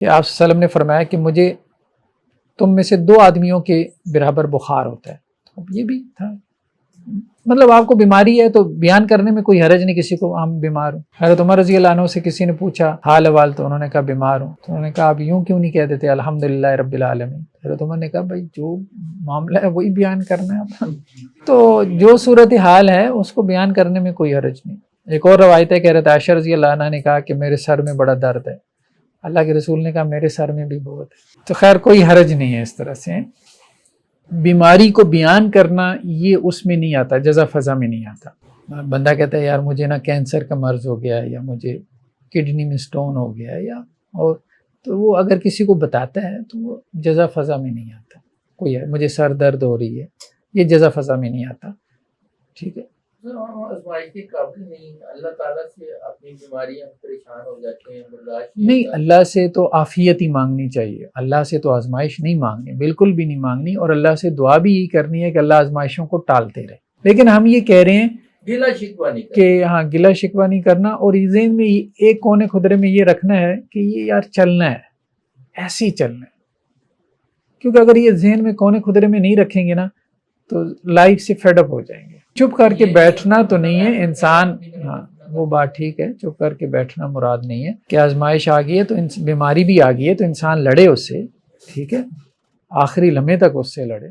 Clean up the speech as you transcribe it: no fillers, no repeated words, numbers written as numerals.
کہ آپ صلی اللہ علیہ وسلم نے فرمایا کہ مجھے تم میں سے 2 آدمیوں کے برابر بخار ہوتا ہے. اب یہ بھی تھا، مطلب آپ کو بیماری ہے تو بیان کرنے میں کوئی حرج نہیں کسی کو، ہم بیمار ہوں. حضرت عمر رضی اللہ عنہ سے کسی نے پوچھا حال احوال تو انہوں نے کہا بیمار ہوں. تو انہوں نے کہا آپ یوں کیوں نہیں کہہ دیتے الحمدللہ رب العالمین. حضرت عمر نے کہا بھائی جو معاملہ ہے وہی بیان کرنا ہے تو جو صورت حال ہے اس کو بیان کرنے میں کوئی حرج نہیں. ایک اور روایت ہے کہ حضرت عائشہ رضی اللہ عنہ نے کہا کہ میرے سر میں بڑا درد ہے. اللہ کے رسول نے کہا میرے سر میں بھی بہت ہے. تو خیر کوئی حرج نہیں ہے. اس طرح سے بیماری کو بیان کرنا یہ اس میں نہیں آتا، جزا فضا میں نہیں آتا. بندہ کہتا ہے یار مجھے نا کینسر کا مرض ہو گیا ہے، یا مجھے کڈنی میں سٹون ہو گیا ہے، یا اور تو وہ اگر کسی کو بتاتا ہے تو وہ جزا فضا میں نہیں آتا. کوئی ہے مجھے سر درد ہو رہی ہے، یہ جزا فضا میں نہیں آتا. ٹھیک ہے، آزمائش کے قابل نہیں، اللہ تعالیٰ سے اپنی بیماریاں پریشان ہو جاتے ہیں برداشت نہیں. اللہ سے تو عافیت ہی مانگنی چاہیے، اللہ سے تو آزمائش نہیں مانگنی، بالکل بھی نہیں مانگنی. اور اللہ سے دعا بھی یہی کرنی ہے کہ اللہ آزمائشوں کو ٹالتے رہے. لیکن ہم یہ کہہ رہے ہیں گلا شکوہ نہیں کہ ہاں گلا شکوہ نہیں کرنا، اور ذہن میں ایک کونے خدرے میں یہ رکھنا ہے کہ یہ یار چلنا ہے، ایسے ہی چلنا ہے. کیونکہ اگر یہ ذہن میں کونے خدرے میں نہیں رکھیں گے نا تو لائف سے فیڈ اپ ہو جائیں گے. چپ کر کے بیٹھنا تو نہیں ہے انسان، ہاں وہ بات ٹھیک ہے، چپ کر کے بیٹھنا مراد نہیں ہے. کہ آزمائش آ گئی ہے تو بیماری بھی آ گئی ہے تو انسان لڑے اس سے، ٹھیک ہے، آخری لمحے تک اس سے لڑے.